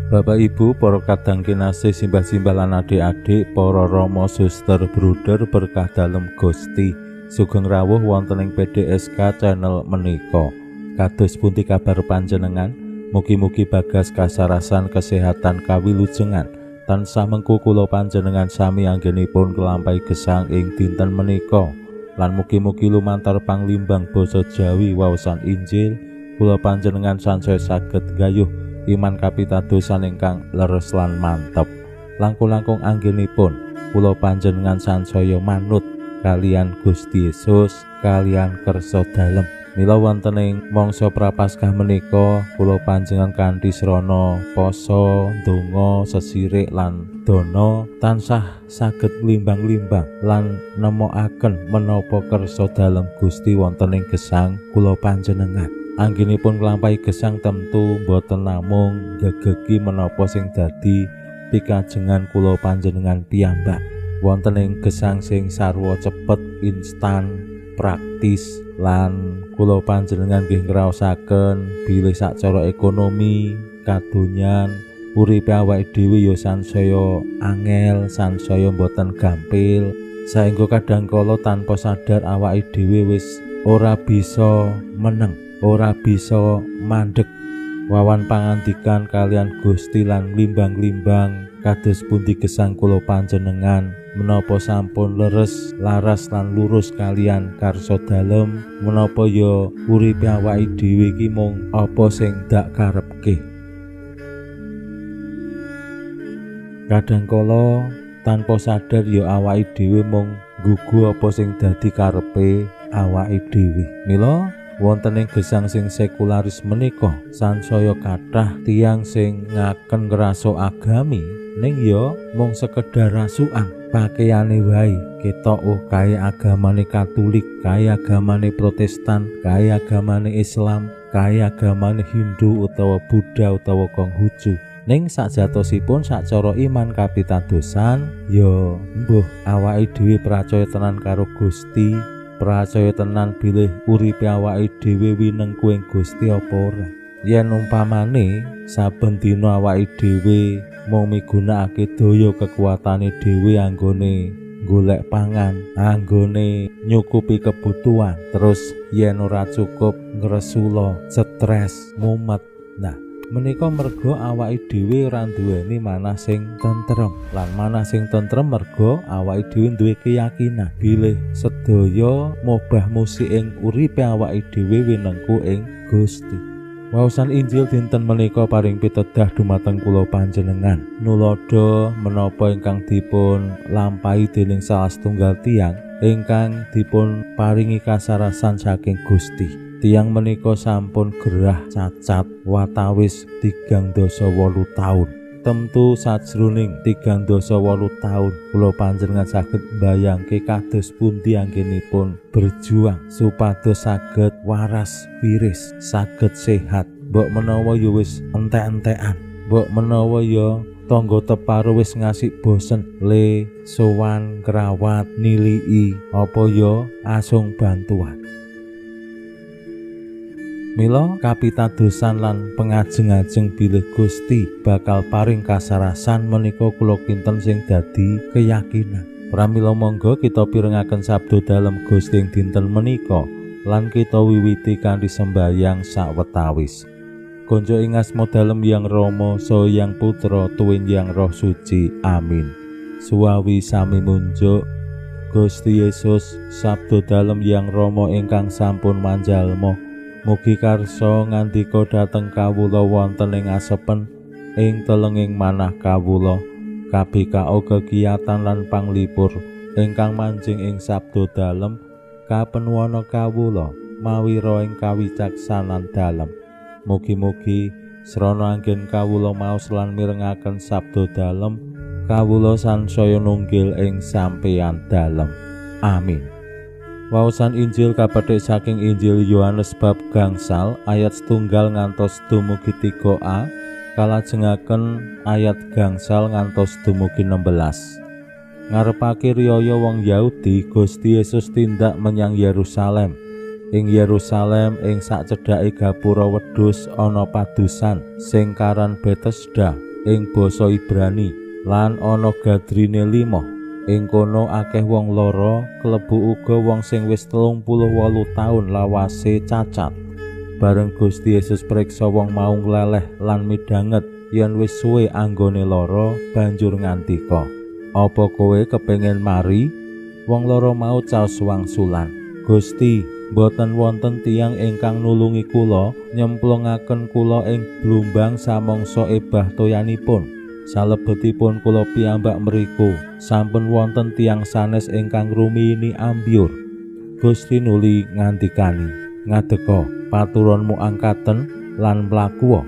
Bapak Ibu, para kadang kinasih simbah-simbah lan adik-adik, para rama suster bruder berkah dalem Gusti, sugeng rawuh wonten ing PDSK channel menika. Kados pundi kabar panjenengan? Mugi-mugi bagas kasarasan kesehatan kawilujengan tansah mengku kula panjenengan sami anggenipun kelampahi gesang ing dinten menika. Lan mugi-mugi lumantar panglimbang basa Jawi waosan Injil kula panjenengan sansaya saged gayuh iman kapitadosan ingkang leres lan mantep. Langkung-langkung anggenipun kula panjenengan sansaya manut kalian Gusti Yesus kalian kersa dalem. Mila wonten ing mangsa prapaskah menika kula panjenengan kanthi srana poso, ndonga, sesirik lan dana tansah saged limbang-limbang lan nemokaken menapa kersa dalem Gusti wonten ing gesang kula panjenengan. Anggenipun nglampahi gesang tentu boten namung gegegi menapa sing dadi pikajengan kula panjenengan piyambak. Wonten ing gesang sing sarwa cepet, instan, praktis lan kula panjenengan nggih ngraosaken bilih sacara ekonomi, kadonyan, uripe awake dhewe ya sansaya angel, sansaya boten gampil, saengga kadangkala tanpa sadar awake dhewe wis ora bisa meneng, ora bisa mandeg. Wawan pangandikan kalian Gusti lan limbang-limbang kados pundi gesang kula panjenengan menapa sampun leres laras lan lurus kalian karsa dalem, menapa ya uripe awake dhewe iki mung apa sing dak karepke. Kadangkala tanpa sadar ya awake dhewe mung nggugu apa sing dadi karepe awake dhewe. Mila wonten ing gesang sing sekularis menika sansaya kathah tiyang sing ngaken ngraso agami ning ya mung sekedar rasukan pakaiane wae. Ketok kae agamane Katolik, kae agamane Protestan, kae agamane Islam, kae agamane Hindu utawa Buddha utawa Konghucu. Ning sakjatosipun sacara iman kapitadosan ya mbuh awake dhewe percaya tenan karo Gusti, percaya tenan bilih uripe awake dhewe winengku ing Gusti apa ora. Yen umpamane saben dina awake dhewe mung migunakake daya kekuatane dhewe anggone golek pangan, anggone nyukupi kebutuhan, terus yen ora cukup ngresula, stres, mumet. Nah, menika merga awake dhewe ora duweni manah sing tentrem. Lan manah sing tentrem merga awake dhewe duwe keyakinan bilih sedaya mobah musik ing uripe awake dhewe winengku ing Gusti. Waosan Injil dinten menika paring pitedah dumateng kula panjenengan nulodo menapa ingkang dipun lampahi dening salah setunggal tiyang ingkang dipun paringi kasarasan saking Gusti. Tiyang menika sampun gerah cacat watawis 38 taun. Temtu sajroning 38 taun kula panjenengan saged mbayangke kados pundi anggenipun berjuang supados saged waras wiris, saged sehat. Mbok menawa ya wis entek-entekan, mbok menawa ya tangga teparo wis ngasih bosen le sowan krawat nilii apa ya asung bantuan. Mila kapitadosan lan pengajeng-ajeng bilih Gusti bakal paring kasarasan menika kula kinten sing dadi keyakinan. Pramila monggo kita pirengaken sabda dalem Gusti ing dinten menika lan kita wiwiti kanthi sembahyang sawetawis. Konjo ing asma dalem Yang Rama saha Yang Putra tuwin Yang Roh Suci. Amin. Suwawi sami munjuk Gusti Yesus sabda dalem Yang Rama ingkang sampun manjalma. Mugi karsa ngandika dhateng kawula wonten ing asepen ing telenging manah kawula, kabikao kegiatan lan panglipur ingkang manjing ing sabda dalem kapenwana kawula mawi roh ing kawicaksanan dalem. Mugi-mugi srana anggen kawula maos lan mirengaken sabda dalem kawula sansaya nunggil ing sampeyan dalem. Amin. Waosan Injil kapetik saking Injil Yohanes bab gangsal ayat 1 ngantos dumugi 3a, kalajengaken ayat gangsal ngantos dumugi 16. Ngarepake riyaya wong Yahudi, Gusti Yesus tindak menyang Yerusalem. Ing Yerusalem ing sacedhake gapura wedhus ana padusan sing karan Betesda ing basa Ibrani, lan ana gadrine 5. Ing kono akeh wong lara, klebu uga wong sing wis 38 taun lawase cacat. Bareng Gusti Yesus priksa wong mau ngleleh lan midhanget yen wis suwe anggone lara, banjur ngandika, "Apa kowe kepengin mari?" Wong lara mau caos wangsulan, "Gusti, boten wonten tiyang ingkang nulungi kula nyemplungaken kula ing blumbang samangsa ebah toyanipun. Salebetipun kula piyambak mriku sampun wonten tiyang sanes ingkang rumiyin ambyur." Gusti nuli ngandikani, "Ngadeka, paturonmu angkaten lan mlaku."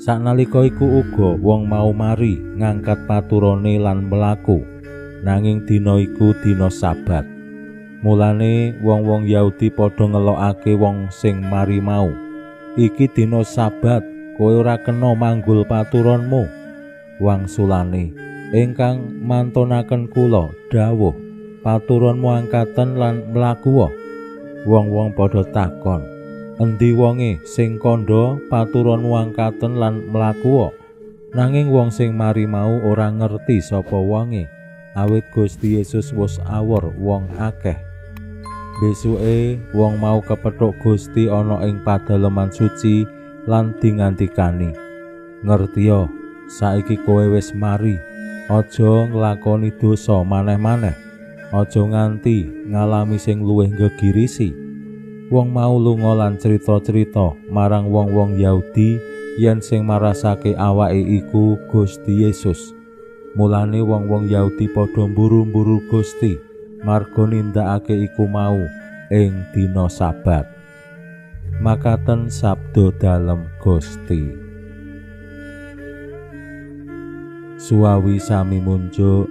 Saknalika iku uga wong mau mari ngangkat paturone lan mlaku. Nanging dina iku dina Sabat. Mulane wong-wong Yahudi padha ngelokake wong sing mari mau, "Iki dina Sabat, kowe ora kena manggul paturonmu." Wangsulane, "Ingkang mantunaken kula dawuh, paturonmu angkaten lan mlaku." Wong-wong padha takon, "Endi wonge sing kandha paturonmu angkaten lan mlaku?" Nanging wong sing mari mau ora ngerti sapa wonge, awit Gusti Yesus wis awor wong akeh. Besuke wong mau kepethuk Gusti ana ing padaleman suci lan dingandikani, "Ngertiya, saiki kowe wis mari, aja nglakoni dosa maneh-maneh, aja nganti ngalami sing luwih gegirisi." Wong mau lunga lan crita-crita marang wong-wong Yahudi yen sing marasake awake iku Gusti Yesus. Mulane wong-wong Yahudi padha mburu-mburu Gusti marga nindakake iku mau ing dina Sabat. Makaten sabda dalem Gusti. Suwawi sami munjuk,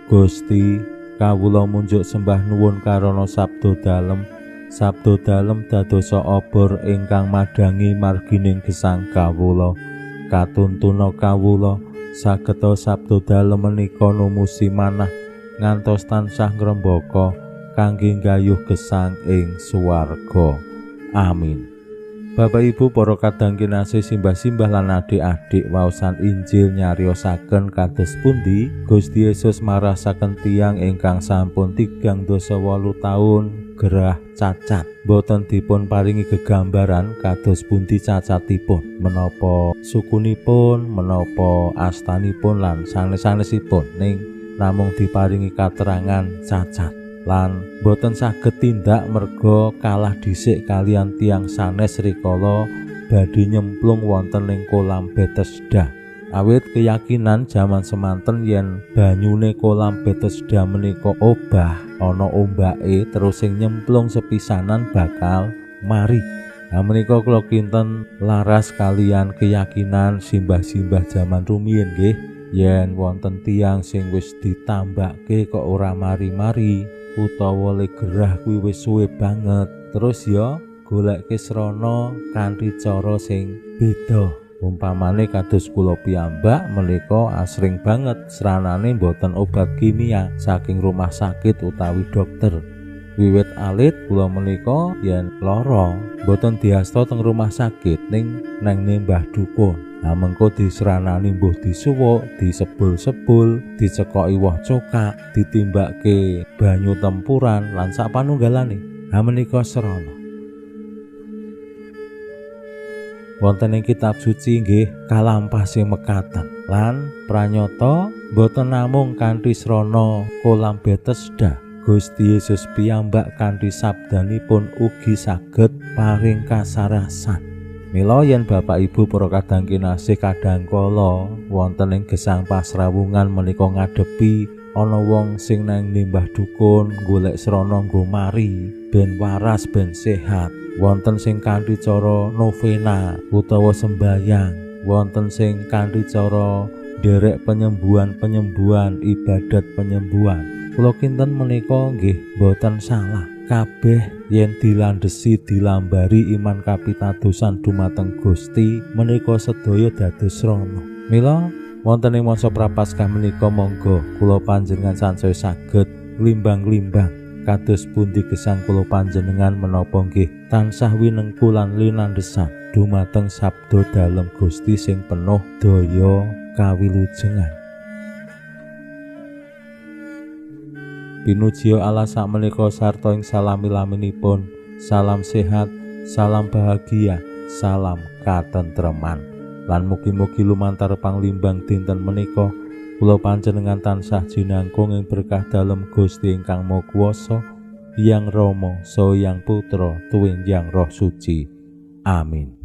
Gusti, kawula munjuk sembah nuwun karana sabda dalem. Sabda dalem dadosa obor ingkang madangi margining gesang kawula. Katuntuna kawula sageta sabda dalem menika numusi manah ngantos tansah ngrembaka kangge nggayuh gesang ing swarga. Amin. Bapak Ibu para kadang kinasih simbah-simbah lan adik-adik, waosan Injil nyariosaken kados pundi Gusti Yesus marasaken tiyang ingkang sampun 38 taun gerah cacat. Boten dipun paringi gegambaran kados pundi cacatipun, menapa sukunipun, menapa astanipun lan sanes-sanesipun, ning namung diparingi katerangan cacat. Lan boten saged tindak merga kalah dhisik kalian tiang sanes rikala badhe nyemplung wonten ing kolam Betesda. Awit keyakinan jaman semanten yen banyune kolam Betesda menika obah, ana ombake terus sing nyemplung sepisanan bakal mari. Menika kula kinten laras kalian keyakinan simbah-simbah jaman rumiyin nggih, yen wonten tiang sing wis ditambake kok ora mari-mari, utawa le gerah kuwi wis suwe banget, terus ya goleke srana kanthi cara sing beda. Umpamane kados kula piyambak menika asring banget sranane mboten obat kimia saking rumah sakit utawi dokter. Wiwit alit kula menika yen lara mboten diasta teng rumah sakit ning Mbah Dukun. Mengko disranani mbuh disuwuk, disebul-sebul, dicekoki woh cokak, ditimbake banyu tempuran lan sapanunggalane. Menika srana. Wonten ing kitab suci nggih kalampah sing mekaten lan pranyata boten namung kanthi srana kolam Betesda. Gusti Yesus piyambak kanthi sabdanipun ugi saged paring kasarasan. Mila yen Bapak Ibu para kadang kinasih kadangkala wonten ing gesang pasrawungan menika ngadepi ana wong sing nang Mbah Dukun golek srana nggo mari ben waras ben sehat. Wonten sing kanthi cara novena utawa sembayang, wonten sing kanthi cara derek penyembuhan ibadat penyembuhan. Kula kinten menika nggih boten salah. Kabeh yen dilandhesi dilambari iman kapitadosan dumateng Gusti menika sedaya dados rana. Mila wonten ing masa prapaskah menika monggo kula panjenengan sansaya saged glimbang-glimbang kados pundi gesang kula panjenengan menapa nggih tansah winengku lan linandhesan dumateng sabda dalem Gusti sing penuh daya kawilujengan. Pinuji Allah sakmenika sarta ing salami-laminipun. Salam sehat, salam bahagia, salam katentreman. Lan mugi-mugi lumantar panglimbang dinten menika kula panjenengan tansah jinangkung ing berkah dalem Gusti ingkang Maha Kuwasa, Hyang Rama saha Hyang Putra tuwin Hyang Roh Suci. Amin.